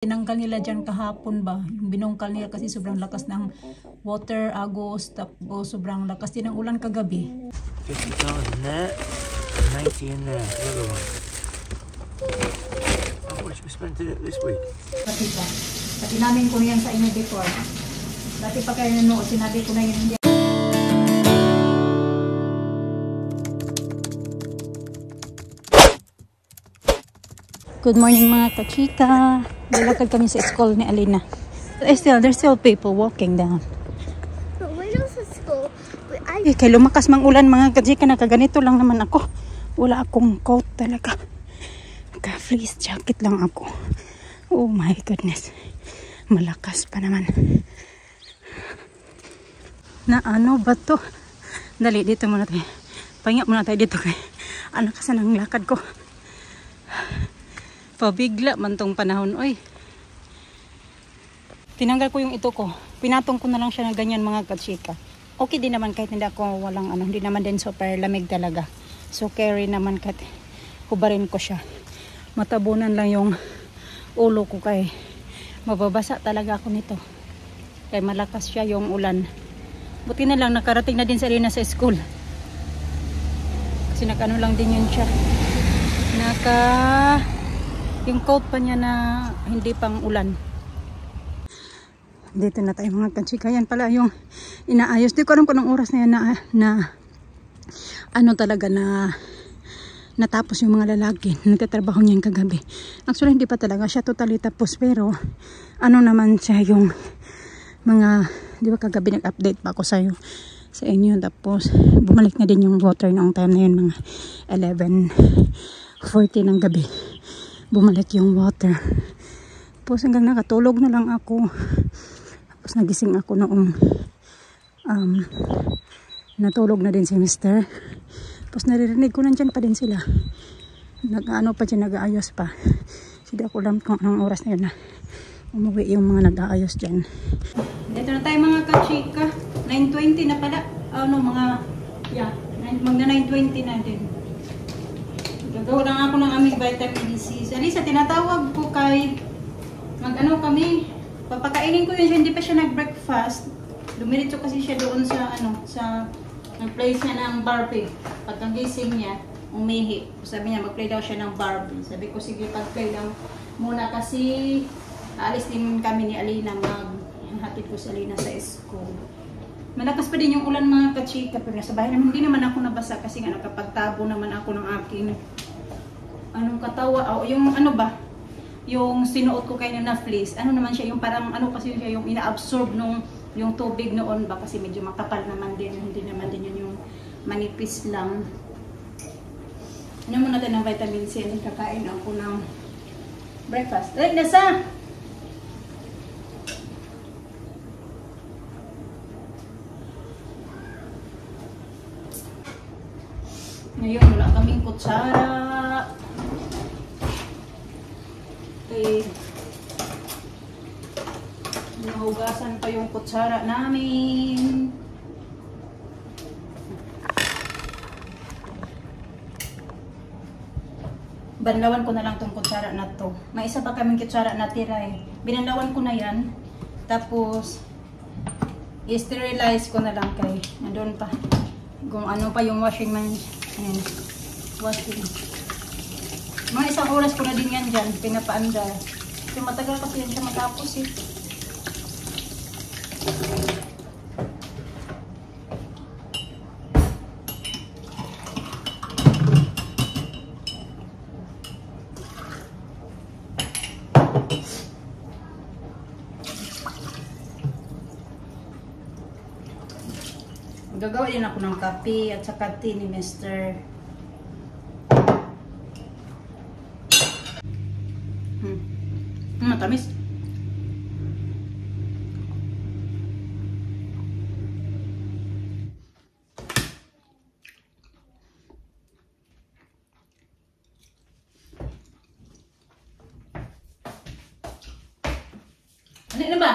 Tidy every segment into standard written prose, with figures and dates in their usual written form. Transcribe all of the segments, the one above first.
Tinanggal nila dyan kahapon ba? Yung binungkal nila kasi sobrang lakas ng water agos, tapos sobrang lakas din ng ulan kagabi. 50,000 net, 90 in there, the other one. How much we spent this week? Pati ba? Pati namin ko yan sa inyo before. Dati pa kayo nanood, sinabi ko na yun. Good morning mga kachika. Lalakad kami sa school ni Alina. There's still people walking down. But we're not at school. Kay lumakas mang ulan mga kachika, nakaganito lang naman ako. Wala akong coat talaga. Naka-fleece jacket lang ako. Oh my goodness. Malakas pa naman. Na ano ba to? Dali, dito muna tayo. Pahinga muna tayo dito kay ano kasi ng lakad ko. Pabigla man tong panahon, oy. Tinanggal ko yung ito ko. Pinatong ko na lang siya na ganyan mga kachika. Okay din naman kahit hindi ako walang ano, hindi naman din super lamig talaga. So carry naman kahit hubarin ko siya. Matabunan lang yung ulo ko kay mababasa talaga ako nito. Kaya malakas siya yung ulan. Buti na lang nakarating na din sa Alina sa school. Kasi nakano lang din yun siya. Yung coat pa niya na hindi pang ulan. Dito na tayo mga kachika. Yan pala yung inaayos. Di ko alam kung anong oras na yan na ano talaga na natapos yung mga lalaki. Nagtatrabaho niyan kagabi. Actually hindi pa talaga siya totally tapos. Pero ano naman siya yung mga, di ba kagabi nag-update pa ako sa inyo. Tapos bumalik na din yung water noong time na yun mga 11:40 ng gabi. Bumalik yung water. Tapos hanggang nakatulog na lang ako. Tapos nagising ako noong natulog na din si Mr. Tapos naririnig ko nandyan pa din sila. Nag-ano pa dyan, nag-aayos pa. Hindi ako alam kung anong oras na yun na umuwi yung mga nag-aayos dyan. Dito na tayo mga kachika. 9:20 na pala. Magna 9:20 na din. Gagawa lang ako ng aming vitamin C. Alisa, tinatawag ko kay mag-ano kami. Papakainin ko yun siya, hindi pa siya nag-breakfast. Dumiritso kasi siya doon sa place niya ng Barbie. Pagkagising niya, umihi. Sabi niya, mag-play daw siya ng Barbie. Sabi ko, sige, pag-play lang muna kasi aalis din kami ni Alina. Maghatid ko si Alina sa school. Malakas pa din yung ulan mga kachika. Pero nasa bahay naman, hindi naman ako nabasa kasi nga nakapagtabo naman ako ng aking katawa. Yung ano ba? Yung sinuot ko kayo na fleece. Ano naman siya? Yung parang ano kasi siya yung ina-absorb yung tubig noon ba? Kasi medyo makapal naman din. Hindi naman din yun yung manipis lang. Ano muna tayo ng vitamin C. Kakain ako ng breakfast. Ay, nasa! Ngayon, wala kaming kutsara. Okay. Nahugasan pa yung kutsara namin. Banlawan ko na lang tong kutsara na to. May isa pa kaming kutsara na tira eh. Binanlawan ko na yan. Tapos, i-sterilize ko na lang kay nandun pa. Kung ano pa yung washing machine. Ayan, washing. Mga isang oras ko na din yan dyan, pinapaanda. Kasi matagal kasi yan siya matapos eh. Gagawa din ako ng kape at saka tea ni Mr. Matamis. Ano na ba?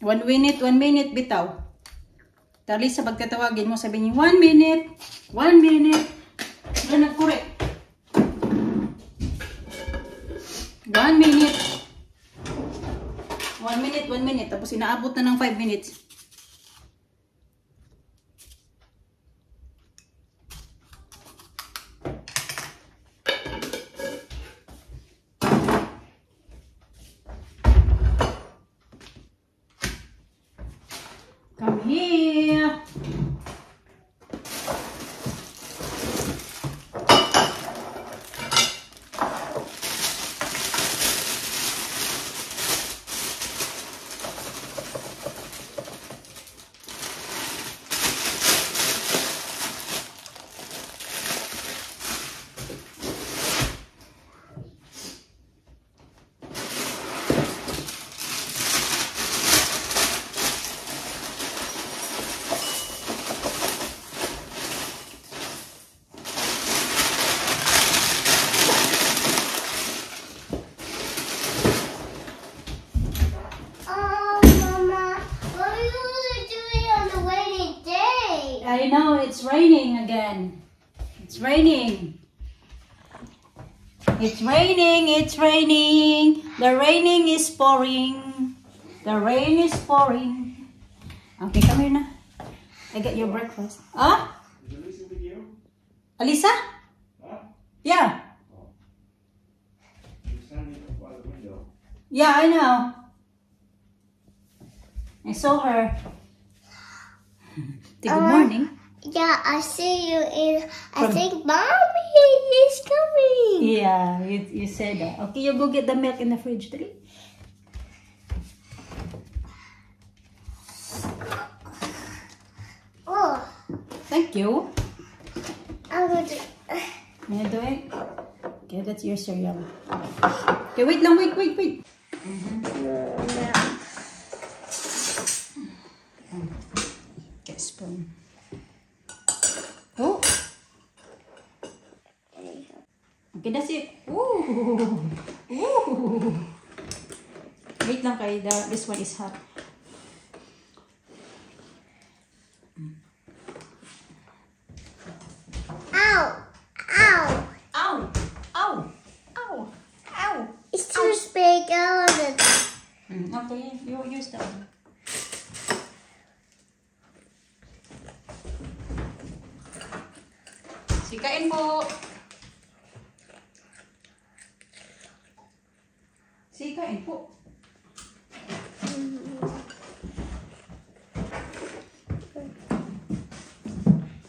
One minute bitaw. Alisa, pagkatawagin mo, sabihin niyo, 1 minute. 1 minute. Wala nagkurek. 1 minute. 1 minute, 1 minute. Tapos inaabot na ng 5 minutes. Come here. I know, it's raining again. It's raining. It's raining, it's raining. The raining is pouring. The rain is pouring. Okay, come here na. I get your breakfast. Ah? Is Alisa with you? Alisa? Huh? Yeah. She's standing up by the window. Yeah, I know. I saw her. Good morning. Yeah, I see you in. I think Mommy is coming. Yeah, you said that. Okay, you go get the milk in the fridge, Dali. Oh, Thank you. I'm going to. Can you do it? Okay, that's your cereal. Okay, wait lang, wait. Get a spoon. Oh. Okay, that's it. Ooh. Ooh. Wait lang kay this one is hot. Ow! Ow! Ow! Ow! Ow! Ow! It's too big element. Okay, you use that one. Sikain po. Sikain po.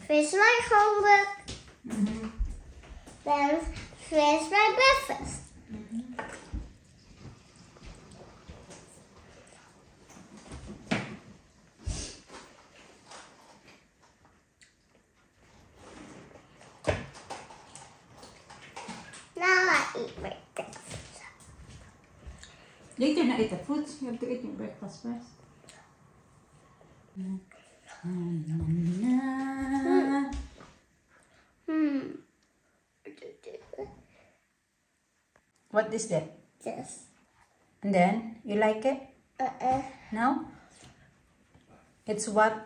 Finish my homework. Then finish my breakfast. Now I eat my breakfast. Later na eat the fruits. You have to eat your breakfast first. What is that? Yes. And then, you like it? No? It's what?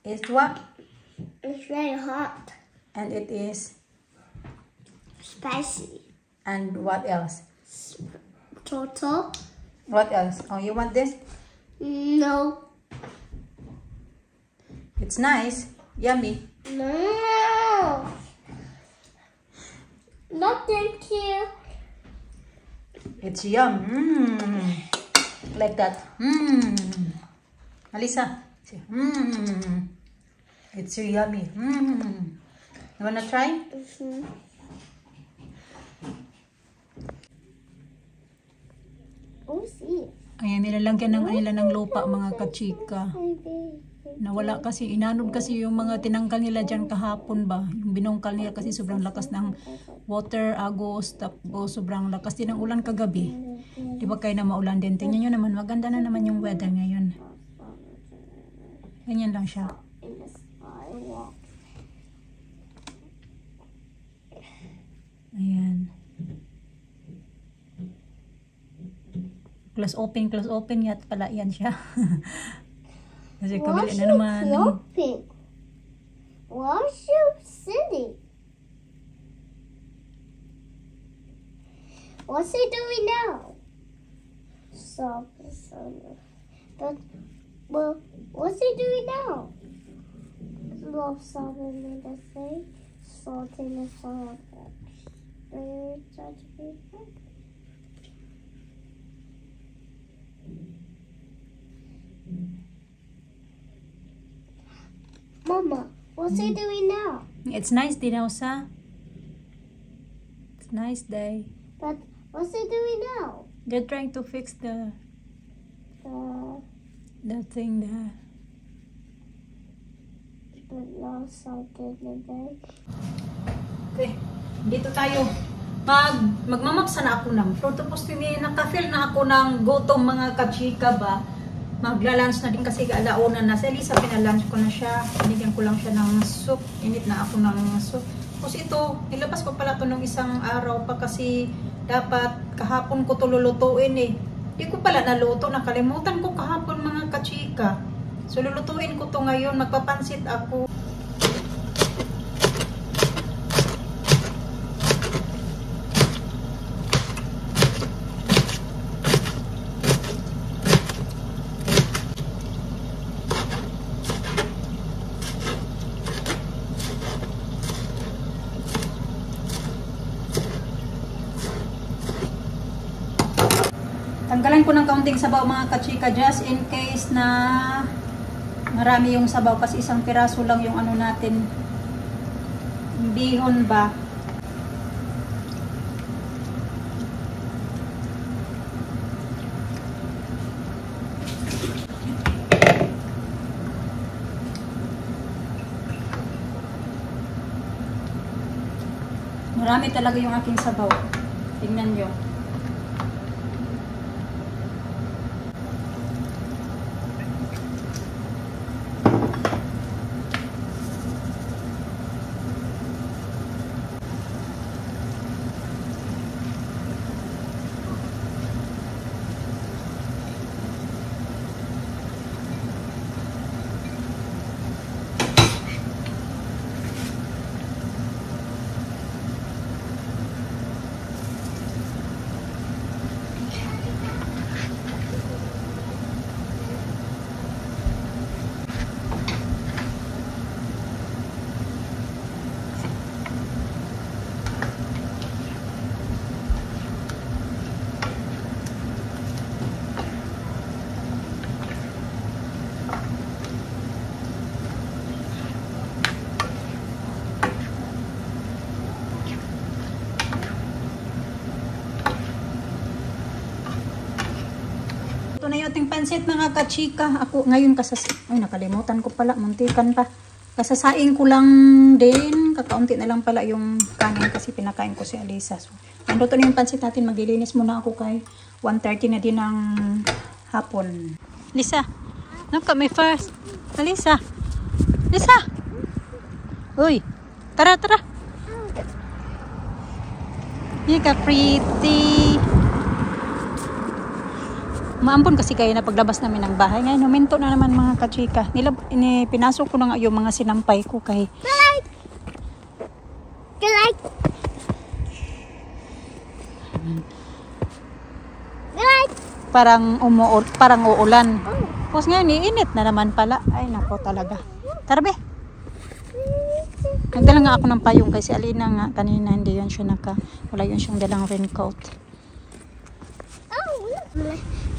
It's what? It's very hot. And it is? Spicy. And what else? Total? What else? Oh, you want this? No. It's nice. Yummy. No. No, thank you. It's yum. Like that. Alisa. Say, It's so yummy. You wanna try? Oh, see. Ayan, nilalagyan ng nila ng lupa mga kachika. Nawala kasi, inanod kasi yung mga tinanggal nila dyan kahapon ba. Yung binungkal nila kasi sobrang lakas ng water, agos, tapos sobrang lakas din ng ulan kagabi. Di ba kayo na maulan din? Tingnan nyo naman, maganda na naman yung weather ngayon. Ganyan lang siya. Ayan. Close open yat pala yan siya. Kasi Why kabili is na she naman. flopping? Why is she sitting? What's he doing now? Salt and salt. But, well, what's he doing now? Love salt and the thing. Salt and the salt. Mama, what's he doing now? It's nice day now, sa. It's nice day. But what's he doing now? They're trying to fix the thing there. But love salt and the thing. Okay, dito tayo. Magmamapsa na ako ng fruit. Tapos nakafeel na ako ng gutom mga kachika ba. Magla-lunch na din kasi alauna na. Sa Elisa, pinalunch ko na siya. Binigyan ko lang siya ng soup. Init na ako ng soup. Tapos ito, nilabas ko pala ito nung isang araw pa kasi dapat kahapon ko ito lulutuin eh. Di ko pala naluto. Nakalimutan ko kahapon mga kachika. So lulutuin ko ito ngayon. Magpapansit ako. Tanggalan ko ng kaunting sabaw mga kachika just in case na marami yung sabaw kasi isang piraso lang yung ano natin, yung bihon ba. Marami talaga yung aking sabaw. Tingnan nyo. Na yung ating pansit mga kachika. Ako ngayon ay nakalimutan ko pala, muntikan pa. Kasasain ko lang din, kakaunti na lang pala yung kanin kasi pinakain ko si Alisa. So, nandito na yung pansit natin, maglilinis muna ako kay 1:30 na din ng hapon. Lisa, look at me first. Alisa, Lisa. Uy, tara. You got pretty. Maampon kasi kayo na paglabas namin ng bahay. Ngayon, huminto na naman mga kachika. Pinasok ko na nga yung mga sinampay ko kay... Good. Parang uulan. Tapos ngayon, iinit na naman pala. Ay, nako talaga. Tara be. Nagdala nga ako ng payong kasi Alina nga kanina hindi yun siya wala yun siyang dalang raincoat. Oh,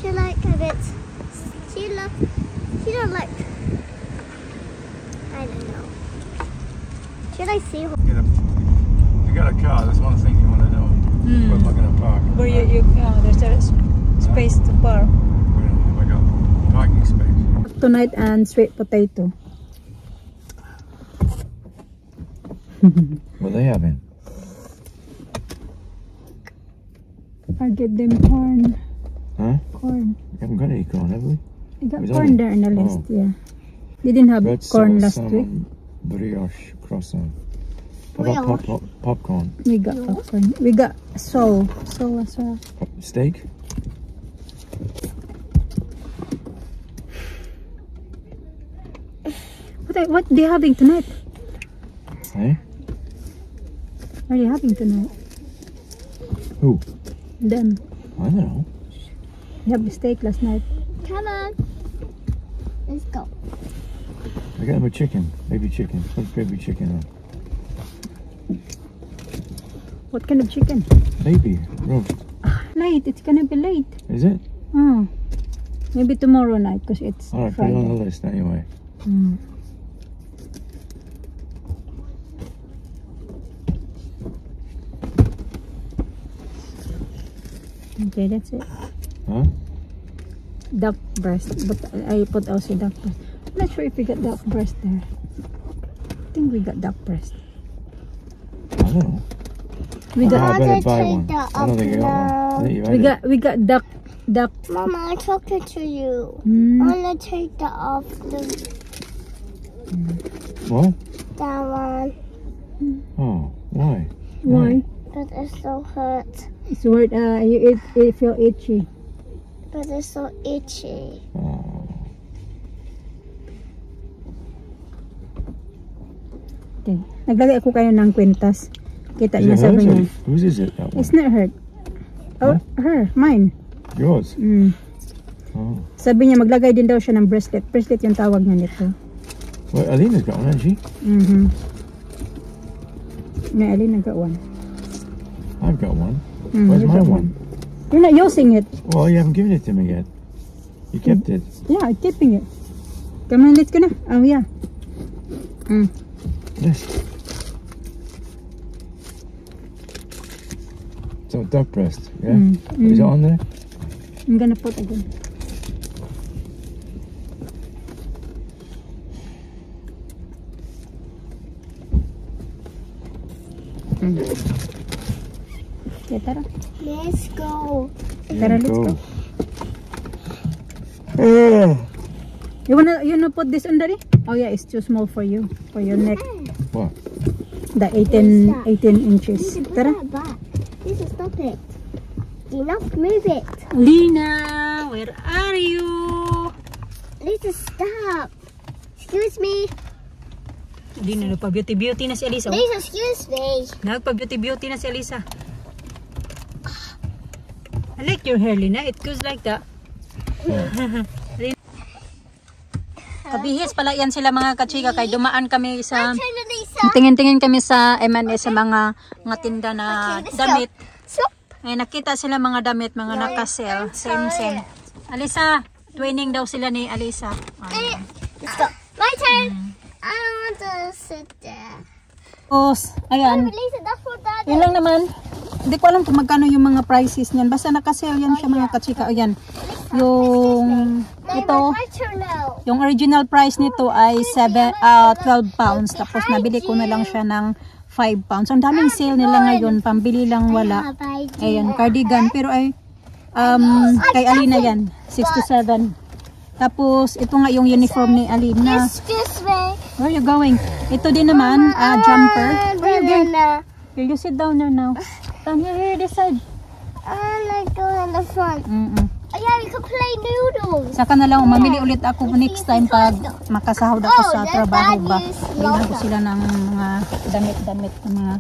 she like a bit. She don't like. I don't know. Should I see her? You got a car, that's one thing you want to know. Where am I going to park? Where there's a space to park. Where have I got parking space? Tonight and sweet potato. What are they having? I give them corn. Huh? Corn. We haven't got any corn, have we? I got Was corn that there in the it? list, Oh. yeah. They didn't have Red corn sauce, last week. salmon, brioche, croissant. How about Brioche. popcorn? We got popcorn. We got so as well. Steak? What they having tonight? Hey? What are they having tonight? Who? Them. I don't know. They have steak last night. Come on. Let's go. I got him a chicken. Baby chicken. What's baby chicken on? What kind of chicken? Baby. Roast. Late. It's gonna be late. Is it? Oh. Maybe tomorrow night because it's Alright, put it on Friday. the list anyway. Mm. Okay, that's it. Huh? Duck breast, but I put also duck breast. I'm not sure if we got duck breast there. I think we got duck breast. I don't know. We I got better buy take one. that I don't think I got one. I think you had it. we got duck. Mama, I talking to you. Mm. I wanna take that off the What? that one. Oh, why? Why? But it's so hurt. It's weird. You feel itchy. But it's so itchy. Oh. Okay. Naglagay ako kayo ng kwintas. Kita Is niya it sabi hers niya. or whose is it, that one? It's not hurt. Oh, her. Mine. Yours? Mm. Oh. Sabi niya maglagay din daw siya ng bracelet. Bracelet yung tawag niya nito. Well, Alina's got one, hasn't she? Mm-hmm. May alin got one. I've got one. Mm, Where's you my got one? You're not using it. Well, you haven't given it to me yet. You kept it. Yeah, I'm keeping it. Come on, let's go na. Oh, yeah. Mm. Yes. So duck breast, yeah? Is it on there? I'm gonna put again. Okay, tara. Let's go. Tara, let's go. Oh. You wanna put this under it? Oh yeah, it's too small for you, for your neck. What? The 18 inches. Put Tara. that back. Lisa, stop it. Enough, move it. Lina, where are you? Lisa, stop. Excuse me. Lina, nagpa-beauty na si Elisa. Lisa, excuse me. Nagpa-beauty na si Elisa. I like your hair, Lina. It goes like that. Kabihis pala yan sila mga kachika kay dumaan kami sa Lisa. tingin-tingin kami sa M&S sa mga tinda na Okay, let's damit. Stop. Ay nakita sila mga damit, mga naka-sale, same. Alisa, twinning daw sila ni Alisa. Ayan. Let's go. My turn. I want to sit there. Tapos, ayan. Lisa, that's for Daddy. Yun lang naman. Hindi ko alam kung magkano yung mga prices niyan. Basta naka-sale yan siya mga kachika. Ayan. Yung ito, My turn now. yung original price nito ay 12 pounds. Tapos nabili ko na lang siya ng 5 pounds. Ang daming sale nila ngayon. Pambili lang wala. Ayan, cardigan. Pero ay, kay Alina yan. 67. Tapos, ito nga yung uniform ni Alina. Excuse me. Where are you going? Ito din naman, jumper. Where are you going? I Here, you sit down there now. Down here, this side. like go in the front. Oh, yeah, we can play noodles. Saka na lang, mamili ulit ako next time pag makasahod ako sa trabaho ba. Bilhan ko sila ng mga damit-damit ng mga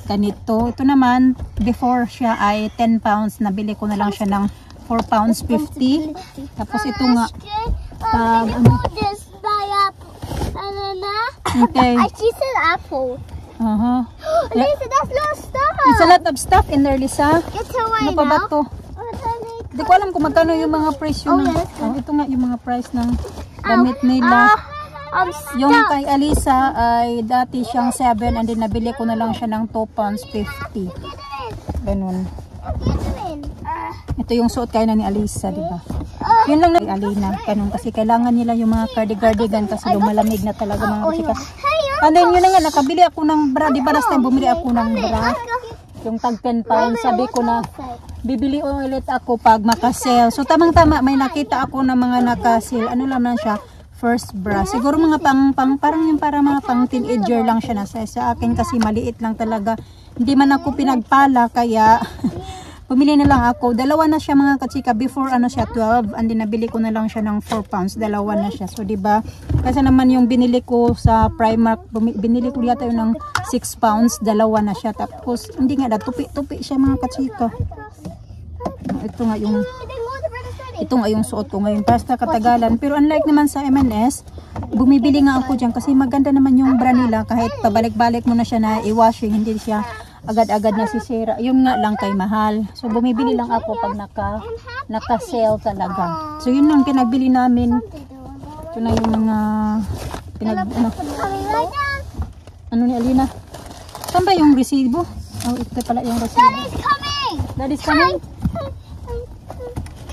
ganito. Ito naman, before siya ay 10 pounds. Nabili ko na lang siya ng 4 pounds 50. Tapos ito nga, pag This by apple. okay. She said apple. Lisa, that's not stuff. It's a lot of stuff in there, Lisa. Get away Ano pa ba now. to? Hindi ko alam kung magkano yung mga price yun. Ito nga yung mga price ng damit nila. I'm Yung kay Alisa ay dati siyang 7 and then nabili ko na lang siya ng 2 pounds 50. Ganun. Ito yung suot kayo na ni Alisa, di ba? Yun lang na kay Alina. Ganun kasi kailangan nila yung mga cardigan kasi lumalamig na talaga mga kasika. And then yun na nga, nakabili ako ng bra. Di ba last time bumili ako ng bra? Yung tag 10 pounds. Sabi ko na bibili ulit ako pag makasale. So tamang-tama may nakita ako ng mga nakasale. Ano lang na siya? First bra. Siguro mga parang yung para mga pang teenager lang siya na sa akin kasi maliit lang talaga. Hindi man ako pinagpala kaya Bumili na lang ako. Dalawa na siya mga kachika. Before ano siya 12 and then nabili ko na lang siya ng 4 pounds. Dalawa na siya. So diba? Kasi naman yung binili ko sa Primark, binili ko yata yung ng 6 pounds. Dalawa na siya. Tapos hindi nga tupi-tupi siya mga kachika. Ito nga yung suot ko ngayon. Basta katagalan. Pero unlike naman sa M&S, bumibili nga ako dyan kasi maganda naman yung bra nila. Kahit pabalik-balik mo na siya na i-washing, hindi siya agad-agad na sisira. Yun nga lang kay mahal. So bumibili lang ako pag naka-sale talaga. So yun lang pinagbili namin. Ito na yung mga ano ni Alina? Saan ba yung resibo? Oh, ito pala yung resibo. Daddy's coming! Daddy's coming?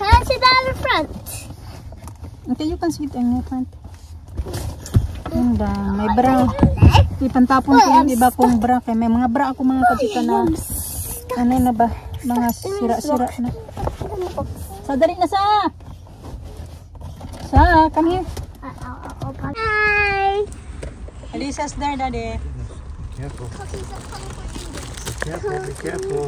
Can I sit down in front? Okay, you can sit in front. Ganda. May bra. Ipantapon ko yung iba kong bra. Kaya may mga bra ako mga kachika na ano na ba? Mga sira-sira na. Sa, dali na sa! Sa, come here. Hi! Alisa's there, Daddy. Be careful. Cookies are coming for you. Be careful, be careful.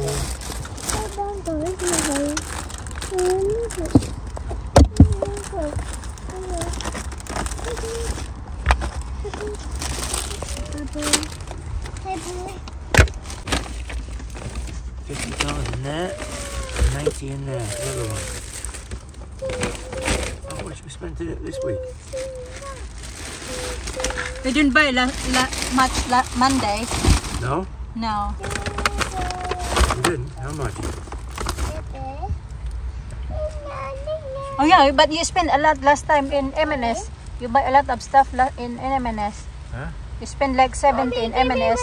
Hey, boy. $50 in that, 90 in there, the other one. How much we spent in it this week? We didn't buy Monday. No? No. You didn't? How much? Oh yeah, but you spent a lot last time in M&S. You buy a lot of stuff in M&S. Huh? You spend like 70 in M&S.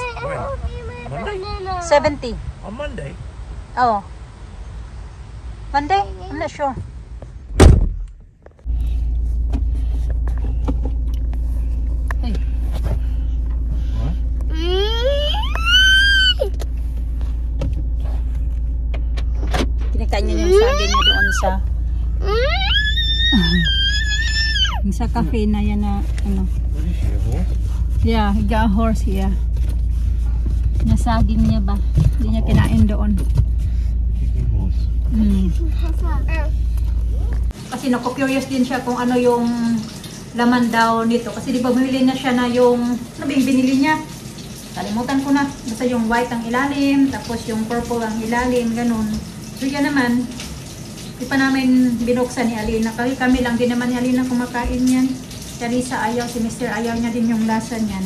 Monday? 70. On Monday? Oh. Monday? I'm not sure. Hey. What? Kinakain niya yung saging niya doon sa sa cafe na yan na ano. What is she, a horse? Yeah, he got a horse here. Nasaging niya ba? Hindi niya kinain doon. Kicking horse. Kasi naku-curious din siya kung ano yung laman daw nito. Kasi di ba bumili na siya na yung, ano ba yung binili niya? Kalimutan ko na. Basta yung white ang ilalim, tapos yung purple ang ilalim, ganun. So yan naman, di pa namin binuksan ni Alina. Kami lang din naman ni Alina kumakain yan. Si Alisa ayaw, si Mr. ayaw niya din yung lasa niyan.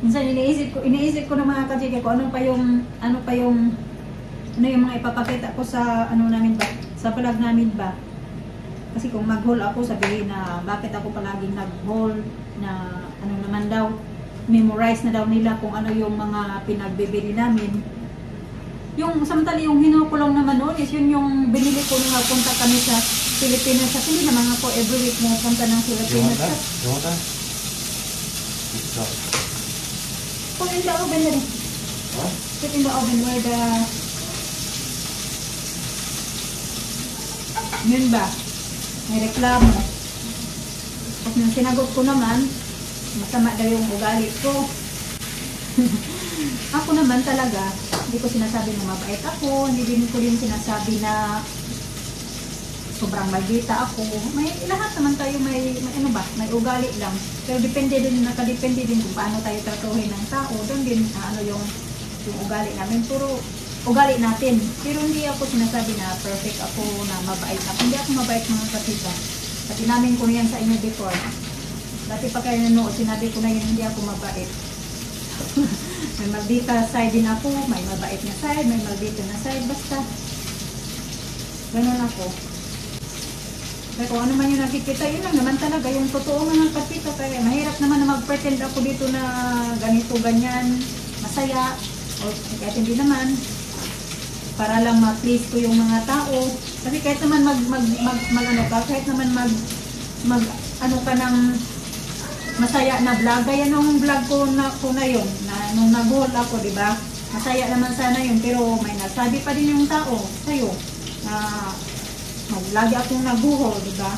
Minsan iniisip ko ng mga kachika ko ano yung mga ipapakita ko sa ano namin ba, sa vlog namin ba. Kasi kung mag-haul ako, sabihin na bakit ako palaging nag-haul na ano naman daw, memorize na daw nila kung ano yung mga pinagbibili namin. Yung samantali yung hinukulong naman noon is yun yung binili ko nung punta kami sa Pilipinas. Kasi hindi naman ako every week pumunta ng Pilipinas. You want that? Put in the oven na rin. What? Put in the oven where the... Yun ba? May reklamo. Tapos nung sinagot ko naman, masama daw yung ugali ko. Ako naman talaga, hindi ko sinasabi na mabait ako, hindi din ko rin sinasabi na sobrang magita ako. May lahat naman tayo may ano ba, may ugali lang. Pero depende din, nakadepende din kung paano tayo tratuhin ng tao. Doon din ano yung ugali namin. Puro ugali natin. Pero hindi ako sinasabi na perfect ako, na mabait ako. Hindi ako mabait mga kapita. At inamin ko yan sa inyo before. Dati pa kayo nanood, sinabi ko na yun, hindi ako mabait. May maldita side din ako, may mabait na side, may maldita na side. Basta, ganun ako. Kaya kung ano man yung nakikita, yun lang naman talaga yung totoo mga kapita. Kaya mahirap naman na mag-pretend ako dito na ganito, ganyan, masaya. O kahit hindi naman, para lang ma-please ko yung mga tao. Kasi kahit naman kahit naman ano ka ng masaya na vlog. Kaya nung vlog ko na yun, na nung nag-haul ako, di ba? masaya naman sana yun, pero may nasabi pa din yung tao sa'yo na lagi akong naguho, di ba?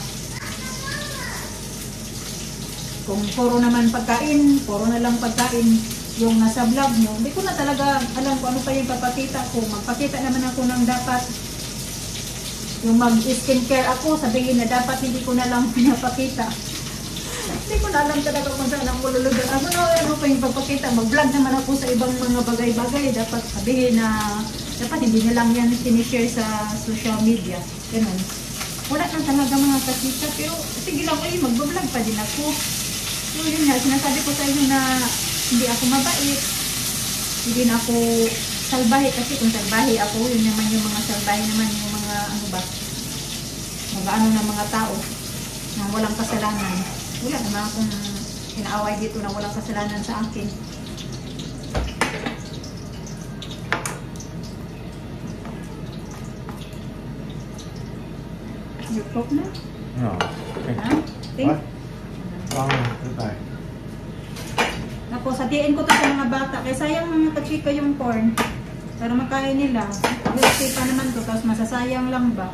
Kung puro naman pagkain, puro na lang pagkain yung nasa vlog nyo, hindi ko na talaga alam kung ano pa yung papakita ko. Magpakita naman ako ng dapat yung mag-skincare ako, sabihin na dapat hindi ko na lang pinapakita. Hindi ko na alam talaga kung saan ako lulugan. Ano pa yung papakita, mag-vlog naman ako sa ibang mga bagay-bagay. Dapat sabihin na dapat hindi na lang yan sinishare sa social media. Ganun. Wala na talaga mga kasika, pero sige lang kayo, mag-vlog pa din ako. So yun nga, sinasabi ko sa inyo na hindi ako mabait, hindi na ako salbahe, kasi kung salbahe ako, yun naman yung mga salbahe naman, yung mga ano ba, mag-ano ng mga tao na walang kasalanan. Wala naman akong inaaway dito na walang kasalanan sa akin. You cook na? No. Ha? Think? What? Goodbye. Tapos, hatiin ko to sa mga bata. Kaya sayang mga kachika yung corn. Para makain nila. Healthy pa naman to. Tapos masasayang lang ba?